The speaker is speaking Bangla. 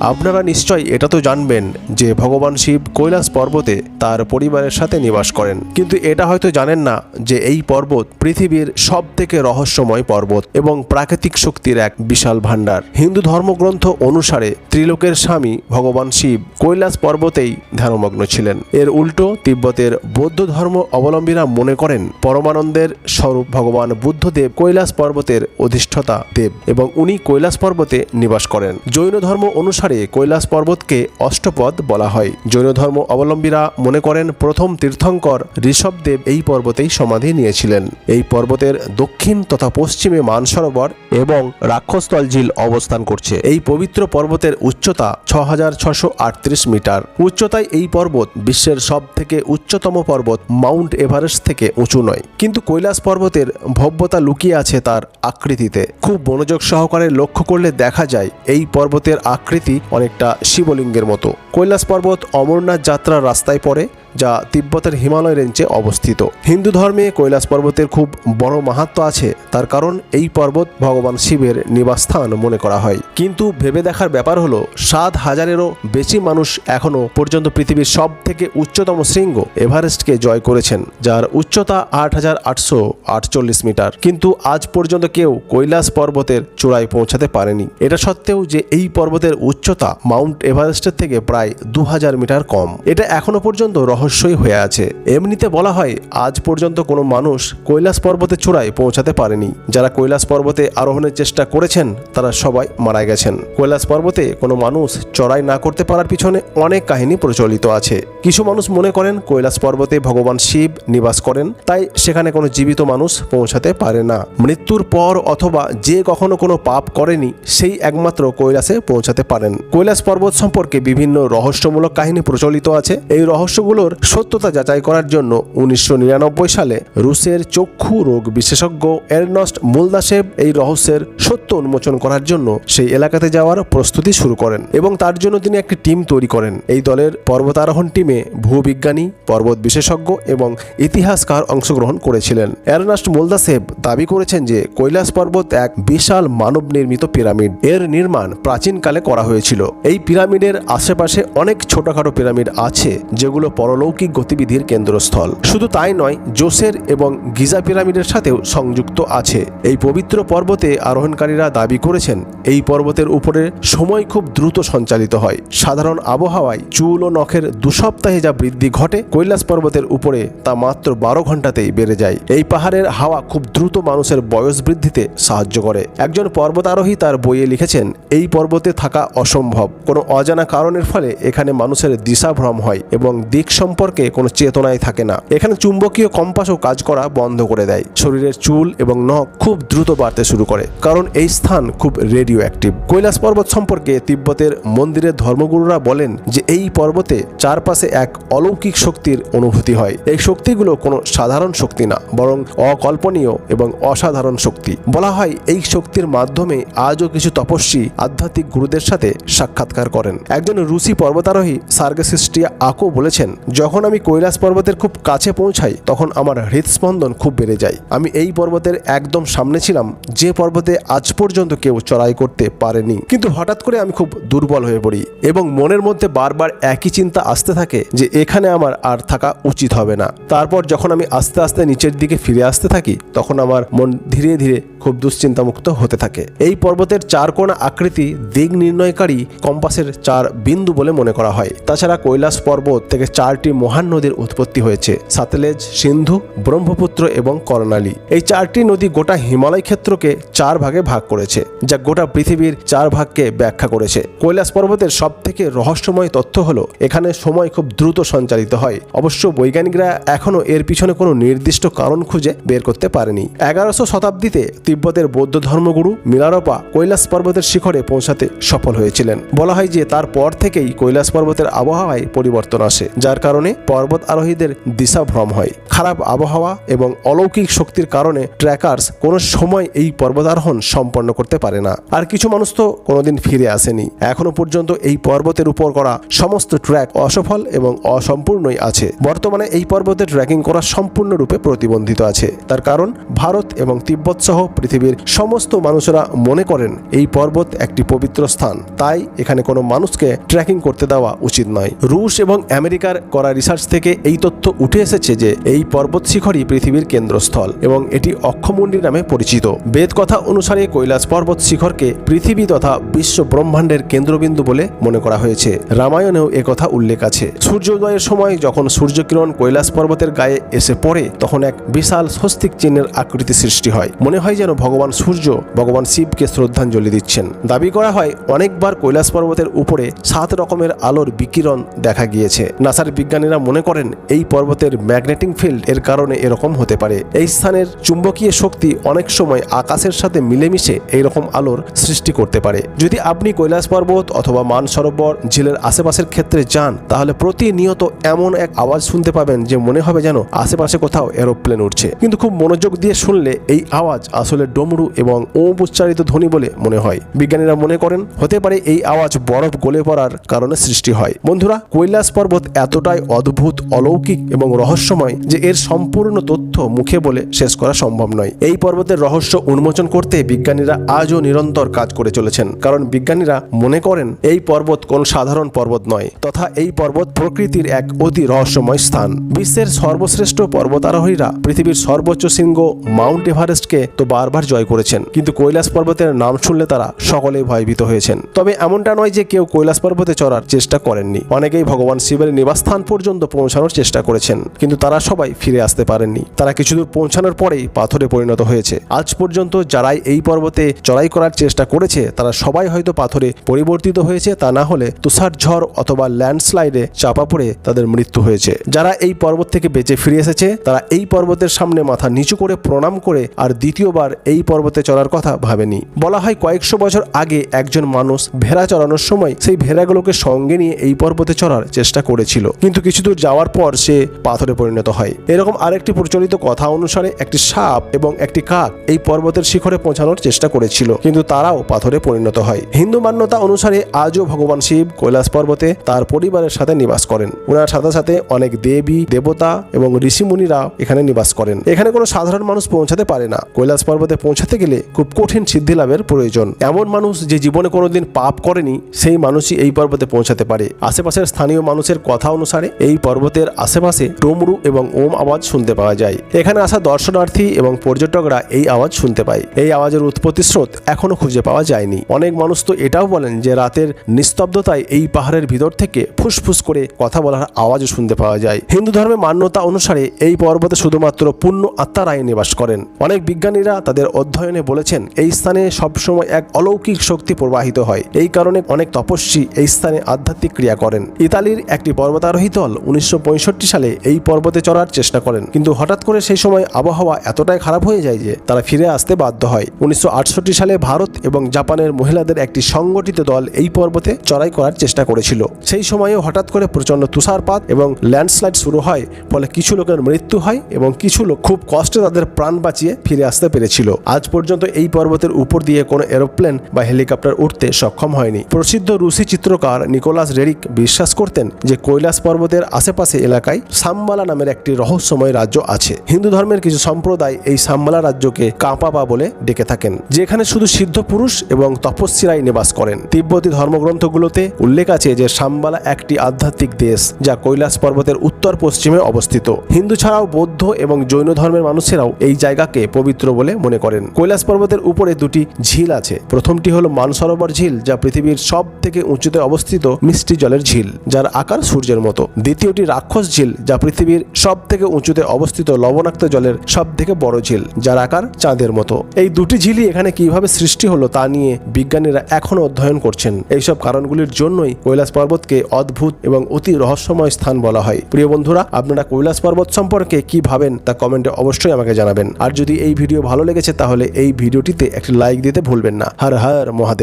আপনারা নিশ্চয়ই এটা তো জানবেন যে ভগবান শিব কৈলাস পর্বতে তার পরিবারের সাথে নিবাস করেন, কিন্তু এটা হয়তো জানেন না যে এই পর্বত পৃথিবীর সব থেকে রহস্যময় পর্বত এবং প্রাকৃতিক শক্তির এক বিশাল ভাণ্ডার। হিন্দু ধর্মগ্রন্থ অনুসারে ত্রিলোকের স্বামী ভগবান শিব কৈলাস পর্বতেই ধ্যানমগ্ন ছিলেন। এর উল্টো তিব্বতের বৌদ্ধ ধর্ম অবলম্বীরা মনে করেন পরমানন্দের স্বরূপ ভগবান বুদ্ধদেব কৈলাস পর্বতের অধিষ্ঠাতা দেব এবং উনি কৈলাস পর্বতে নিবাস করেন। জৈন ধর্ম অনুসারে কৈলাস পর্বতকে অষ্টপদ বলা হয়। জৈন ধর্ম অবলম্বীরা মনে করেন প্রথম তীর্থঙ্কর ঋষভদেব এই পর্বতেই সমাধি নিয়েছিলেন। এই পর্বতের দক্ষিণ তথা পশ্চিমে মানসরোবর এবং রাক্ষসতল ঝিল অবস্থান করছে। এই পবিত্র পর্বতের উচ্চতা 6638 মিটার। উচ্চতায় এই পর্বত বিশ্বের সব থেকে উচ্চতম পর্বত মাউন্ট এভারেস্ট থেকে উঁচু নয়, কিন্তু কৈলাস পর্বতের ভব্যতা লুকিয়ে আছে তার আকৃতিতে। খুব মনোযোগ সহকারে লক্ষ্য করলে দেখা যায় এই পর্বতের আকৃতি অনেকটা শিবলিঙ্গের মতো। কৈলাস পর্বত অমরনাথ যাত্রার রাস্তায় পড়ে, যা তিব্বতের হিমালয় রেঞ্জে অবস্থিত। হিন্দু ধর্মে কৈলাস পর্বতের খুব বড় মাহাত্ম্য আছে, তার কারণ এই পর্বত ভগবান শিবের নিবাসস্থান মনে করা হয়। কিন্তু ভেবে দেখার ব্যাপার হলো 7000-এরও বেশি মানুষ এখনো পর্যন্ত পৃথিবীর সব থেকে উচ্চতম শৃঙ্গ এভারেস্টকে জয় করেছেন, যার উচ্চতা 8848 মিটার, কিন্তু আজ পর্যন্ত কেউ কৈলাস পর্বতের চূড়ায় পৌঁছাতে পারেনি। এটা সত্ত্বেও যে এই পর্বতের উচ্চতা মাউন্ট এভারেস্টের থেকে প্রায় 2000 মিটার কম, এটা এখনো পর্যন্ত রহস্যই হয়ে আছে। এমনিতে বলা হয় আজ পর্যন্ত কোনো মানুষ কৈলাস পর্বতের চূড়ায় পৌঁছাতে পারেনি। যারা কৈলাস পর্বতে আরোহণের চেষ্টা করেছেন তারা সবাই মারা গেছেন। কৈলাস পর্বতে কোনো মানুষ চড়াই না করতে পারার পিছনে অনেক কাহিনী প্রচলিত আছে। কিছু মানুষ মনে করেন কৈলাস পর্বতে ভগবান শিব নিবাস করেন, তাই সেখানে কোনো জীবিত মানুষ পৌঁছাতে পারে না। মৃত্যুর পর অথবা যে কখনো কোনো পাপ করেনি সেই একমাত্র কৈলাসে পৌঁছাতে পারেন। কৈলাস পর্বত সম্পর্কে বিভিন্ন রহস্যমূলক কাহিনী প্রচলিত আছে। এই রহস্যগুলোর সত্যতা যাচাই করার জন্য 1999 সালে রুশের চক্ষু রোগ বিশেষজ্ঞ এরনস্ট মুলদাশেভ এই রহস্যের সত্য উন্মোচন করার জন্য সেই এলাকাতে যাওয়ার প্রস্তুতি শুরু করেন এবং তার জন্য তিনি একটি টিম তৈরি করেন। এই দলের পর্বতারোহণ টিমে ভূবিজ্ঞানী, পর্বত বিশেষজ্ঞ এবং ইতিহাসকার অংশগ্রহণ করেছিলেন। এরনস্ট মুলদাশেভ দাবি করেছেন যে কৈলাস পর্বত এক বিশাল মানব নির্মিত পিরামিড। এর নির্মাণ প্রাচীনকালে করা হয়েছিল। এই পিরামিডের আশেপাশে অনেক ছোটখাটো পিরামিড আছে যেগুলো পরলৌকিক গতিবিধির কেন্দ্রস্থল। শুধু তাই নয়, জোসের এবং গিজা পিরামিডের সাথেও সংযুক্ত আছে। এই পবিত্র পর্বতে আরোহণকারীরা দাবি করেছেন এই পর্বতের উপরে সময় খুব দ্রুত সঞ্চালিত হয়। সাধারণ আবহাওয়ায় চুল ও নখের 2 সপ্তাহে যা বৃদ্ধি ঘটে, কৈলাস পর্বতের উপরে তা মাত্র 12 ঘন্টাতেই বেড়ে যায়। এই পাহাড়ের হাওয়া খুব দ্রুত মানুষের বয়স বৃদ্ধিতে সাহায্য করে। একজন পর্বতারোহী তার বইয়ে লিখেছেন, এই পর্বতে থাকা অসম্ভব। কোনো অজানা কারণের ফলে এখানে মানুষের দিশাভ্রম হয় এবং দিক সম্পর্কে কোনো চেতনাই থাকে না। এখানে চুম্বকীয় কম্পাসও কাজ করা বন্ধ করে দেয়। শরীরের চুল এবং নখ খুব দ্রুত বাড়তে শুরু করে, কারণ এই স্থান খুব রেডিও অ্যাক্টিভ। কৈলাস পর্বত সম্পর্কে তিব্বতের মন্দিরের ধর্মগুরুরা বলেন যে এই পর্বতে চারপাশে এক অলৌকিক শক্তির অনুভূতি হয়। এই শক্তিগুলো কোনো সাধারণ শক্তি না, বরং অকল্পনীয় এবং অসাধারণ শক্তি। বলা হয় এই শক্তির মাধ্যমে আজও কিছু তপস্বী আধ্যাত্মিক গুরুদের সাথে সাক্ষাৎকার করেন। একজন রুশি পর্বতারোহী সার্গেসিস্টিয়া আকো বলেছেন, যখন আমি কৈলাস পর্বতের খুব কাছে পৌঁছাই তখন আমার হৃদস্পন্দন খুব বেড়ে যায়। আমি এই পর্বতের একদম সামনে ছিলাম, যে পর্বতে আজ পর্যন্ত কেউ চড়াই করতে পারেনি। কিন্তু হঠাৎ করে আমি খুব দুর্বল হয়ে পড়ি এবং মনের মধ্যে বারবার একই চিন্তা আসতে থাকে যে এখানে আমার আর থাকা উচিত হবে না। তারপর যখন আমি আস্তে আস্তে নিচের দিকে ফিরে আসতে থাকি তখন আমার মন ধীরে ধীরে খুব দুশ্চিন্তামুক্ত হতে থাকে। এই পর্বতের 4 কোণা আকৃতি দিক নির্ণয়কারী কম্পাসের 4 বিন্দু বলে মনে করা হয়। তাছাড়া কৈলাস পর্বত থেকে 4টি মহান নদীর উৎপত্তি হয়েছে: সাতলেজ, সিন্ধু, ব্রহ্মপুত্র এবং কর্ণালী। এই 4টি নদী গোটা হিমালয় ক্ষেত্রকে 4 ভাগে ভাগ করেছে, যা গোটা পৃথিবীর 4 ভাগকে ব্যাখ্যা করেছে। কৈলাস পর্বতের সব থেকে রহস্যময় তথ্য হলো এখানে সময় খুব দ্রুত সঞ্চালিত হয়। অবশ্য বৈজ্ঞানিকরা এখনো এর পিছনে কোনো নির্দিষ্ট কারণ খুঁজে বের করতে পারেনি। 11শো শতাব্দীতে তিব্বতের বৌদ্ধ ধর্মগুরু মিলারপা কৈলাস পর্বতের শিখরে পৌঁছাতে সফল হয়েছিলেন। বলা হয় যে তারপর থেকেই কৈলাস পর্বতের আবহাওয়ায় পরিবর্তন আসে, যার কারণে কারণে পর্বত আরোহীদের দিশাভ্রম হয়। খারাপ আবহাওয়া এবং অলৌকিক শক্তির কারণে ট্রেকার্স কোনো সময় এই পর্বতারোহণ সম্পন্ন করতে পারে না। আর কিছু মানুষ তো কোনোদিন ফিরে আসেনি। এখনো পর্যন্ত এই পর্বতের উপর করা সমস্ত ট্র্যাক অসফল এবং অসম্পূর্ণই আছে। বর্তমানে এই পর্বতে ট্রেকিং করা সম্পূর্ণরূপে প্রতিবন্ধিত আছে। তার কারণ ভারত এবং তিব্বত সহ পৃথিবীর সমস্ত মানুষেরা মনে করেন এই পর্বত একটি পবিত্র স্থান, তাই এখানে কোনো মানুষকে ট্রেকিং করতে দেওয়া উচিত নয়। রুশ এবং আমেরিকার করা রিসার্চ থেকে এই তথ্য উঠে এসেছে যে এই পর্বত শিখরই পৃথিবীর কেন্দ্রস্থল এবং এটি অক্ষমুণ্ডি নামে পরিচিত। বেদ কথা অনুসারে কৈলাস পর্বত শিখরকে পৃথিবী তথা বিশ্ব ব্রহ্মাণ্ডের কেন্দ্রবিন্দু বলে মনে করা হয়েছে। রামায়ণেও একথা উল্লেখ আছে। সূর্যোদয়ের সময় যখন সূর্যকিরণ কৈলাস পর্বতের গায়ে এসে পড়ে তখন এক বিশাল স্বস্তিক চিহ্নের আকৃতি সৃষ্টি হয়। মনে হয় যেন ভগবান সূর্য ভগবান শিবকে শ্রদ্ধাঞ্জলি দিচ্ছেন। দাবি করা হয় অনেকবার কৈলাস পর্বতের উপরে 7 রকমের আলোর বিকিরণ দেখা গিয়েছে। নাসার বিজ্ঞানীরা মনে করেন এই পর্বতের ম্যাগনেটিক ফিল্ড এর কারণে এরকম হতে পারে। এই স্থানের চুম্বকীয় শক্তি অনেক সময় আকাশের সাথে মিলেমিশে এইরকম আলোর সৃষ্টি করতে পারে। যদি আপনি কৈলাস পর্বত অথবা মানসরোবর ঝিলের আশেপাশের ক্ষেত্রে যান তাহলে প্রতিনিয়ত এমন এক আওয়াজ শুনতে পাবেন যে মনে হবে যেন আশেপাশে কোথাও এরোপ্লেন উঠছে। কিন্তু খুব মনোযোগ দিয়ে শুনলে এই আওয়াজ আসলে ডমরু এবং ওম উচ্চারিত ধ্বনি বলে মনে হয়। বিজ্ঞানীরা মনে করেন হতে পারে এই আওয়াজ বরফ গলে পড়ার কারণে সৃষ্টি হয়। বন্ধুরা, কৈলাস পর্বত এতটাই অদ্ভুত, অলৌকিক এবং রহস্যময় যে এর সম্পূর্ণ তথ্য মুখে বলে শেষ করা সম্ভব নয়। এই পর্বতের রহস্য উন্মোচন করতে বিজ্ঞানীরা আজও নিরন্তর কাজ করে চলেছেন, কারণ বিজ্ঞানীরা মনে করেন এই পর্বত কোন সাধারণ পর্বত নয়, তথা এই পর্বত প্রকৃতির এক অতি রহস্যময় স্থান। বিশ্বের সর্বশ্রেষ্ঠ পর্বতারোহীরা পৃথিবীর সর্বোচ্চ শৃঙ্গ মাউন্ট এভারেস্টকে তো বারবার জয় করেছেন, কিন্তু কৈলাস পর্বতের নাম শুনলে তারা সকলেই ভয়ভীত হয়েছেন। তবে এমনটা নয় যে কেউ কৈলাস পর্বতে চড়ার চেষ্টা করেননি। অনেকেই ভগবান শিবের নিবাসস্থান পর্যন্ত পৌঁছানোর চেষ্টা করেছেন, কিন্তু তারা সবাই ফিরে আসতে পারেননি। তারা কিছুদূর পৌঁছানোর পরেই পাথরে পরিণত হয়েছে। আজ পর্যন্ত যারাই এই পর্বতে চড়াই করার চেষ্টা করেছে তারা সবাই হয়তো পাথরে পরিবর্তিত হয়েছে, তা না হলে তুষার ঝড় অথবা ল্যান্ডস্লাইডে চাপা পড়ে তাদের মৃত্যু হয়েছে। যারা এই পর্বত থেকে বেঁচে ফিরে এসেছে তারা এই পর্বতের সামনে মাথা নিচু করে প্রণাম করে আর দ্বিতীয়বার এই পর্বতে চড়ার কথা ভাবেনি। বলা হয় কয়েকশো বছর আগে একজন মানুষ ভেড়া চড়ানোর সময় সেই ভেড়াগুলোকে সঙ্গে নিয়ে এই পর্বতে চড়ার চেষ্টা করেছিল, কিন্তু কিছু দূর যাওয়ার পর সে পাথরে পরিণত হয়। এরকম আরেকটি প্রচলিত কথা অনুসারে একটি সাপ এবং একটি কাক এই পর্বতের শিখরে পৌঁছানোর চেষ্টা করেছিল, কিন্তু তারাও পাথরে পরিণত হয়। হিন্দু মান্যতা অনুসারে আজও ভগবান শিব কৈলাস পর্বতে তার পরিবারের সাথে নিবাস করেন। ওনার সাথে সাথে অনেক দেবী দেবতা এবং ঋষিমুনিরা এখানে নিবাস করেন। এখানে কোনো সাধারণ মানুষ পৌঁছাতে পারে না। কৈলাস পর্বতে পৌঁছাতে গেলে খুব কঠিন সিদ্ধি লাভের প্রয়োজন। এমন মানুষ যে জীবনে কোনোদিন পাপ করেনি সেই মানুষই এই পর্বতে পৌঁছাতে পারে। আশেপাশের স্থানীয় মানুষের কথা অনুসারে এই পর্বতের আশেপাশে ডমরু এবং ওম আওয়াজ শুনতে পাওয়া যায়। এখানে আসা দর্শনার্থী এবং পর্যটকরা এই আওয়াজ শুনতে পায়। এই আওয়াজের উৎপত্তি স্রোত এখনো খুঁজে পাওয়া যায়নি। অনেক মানুষ তো এটাও বলেন যে রাতের নিস্তব্ধতায় এই পাহাড়ের ভিতর থেকে ফুসফুস করে কথা বলার আওয়াজ শুনতে পাওয়া যায়। হিন্দু ধর্মের মান্যতা অনুসারে এই পর্বতে শুধুমাত্র পুণ্য আত্মারাই নিবাস করেন। অনেক বিজ্ঞানীরা তাদের অধ্যয়নে বলেছেন এই স্থানে সবসময় এক অলৌকিক শক্তি প্রবাহিত হয়। এই কারণে অনেক তপস্বী এই স্থানে আধ্যাত্মিক ক্রিয়া করেন। ইতালির একটি পর্বতারোহী দল 1965 সালে এই পর্বতে চড়ার চেষ্টা করেন, কিন্তু হঠাৎ করে সেই সময় আবহাওয়া এতটাই খারাপ হয়ে যায় যে তারা ফিরে আসতে বাধ্য হয়। 1968 সালে ভারত এবং জাপানের মহিলাদের একটি সংগঠিত দল এই পর্বতে চড়াই করার চেষ্টা করেছিল। সেই সময়ে হঠাৎ করে প্রচন্ড তুষারপাত এবং ল্যান্ডস্লাইড শুরু হয়, ফলে কিছু লোকের মৃত্যু হয় এবং কিছু লোক খুব কষ্টে তাদের প্রাণ বাঁচিয়ে ফিরে আসতে পেরেছিল। আজ পর্যন্ত এই পর্বতের উপর দিয়ে কোনো এরোপ্লেন বা হেলিকপ্টার উঠতে সক্ষম হয়নি। প্রসিদ্ধ রুশি চিত্রকার নিকোলাস রেরিক বিশ্বাস করতেন যে কৈলাস পর্বতের আশেপাশে এলাকায় সাম্বালা নামের একটি রহস্যময় রাজ্য আছে। হিন্দু ধর্মের কিছু সম্প্রদায় এই সাম্বালা রাজ্যকে কাঁপাপা বলে ডেকে থাকেন, যেখানে শুধু সিদ্ধ পুরুষ এবং তপস্বীরাই নিবাস করেন। তিব্বতী ধর্মগ্রন্থগুলোতে উল্লেখ আছে যে সাম্বালা একটি আধ্যাত্মিক দেশ যা কৈলাস পর্বতের উত্তর পশ্চিমে অবস্থিত। হিন্দু ছাড়াও বৌদ্ধ এবং জৈন ধর্মের মানুষেরাও এই জায়গাকে পবিত্র বলে মনে করেন। কৈলাস পর্বতের উপরে দুটি ঝিল আছে। প্রথমটি হলো মানসরোবর ঝিল, যা পৃথিবীর সব থেকে উঁচুতে অবস্থিত মিষ্টি জলের ঝিল, যার আকার সূর্যের মতো। দ্বিতীয়টি রাক্ষস ঝিল, যা পৃথিবীর সব থেকে উঁচুতে অবস্থিত লবণাক্ত জলের সব থেকে বড় ঝিল, যার আকার চাঁদের মতো। এই দুটি ঝিলই এখানে কিভাবে সৃষ্টি হলো তা নিয়ে বিজ্ঞানীরা এখনো অধ্যয়ন করছেন। এইসব কারণগুলির জন্যই কৈলাস পর্বতকে অদ্ভুত এবং অতি রহস্যময় স্থান বলা হয়। প্রিয় বন্ধুরা, আপনারা কৈলাস পর্বত সম্পর্কে কি ভাবেন তা কমেন্টে অবশ্যই আমাকে জানাবেন। আর যদি এই ভিডিও ভালো লেগেছে তাহলে এই ভিডিওটিতে একটি লাইক দিতে ভুলবেন না। হর হর মহাদেব।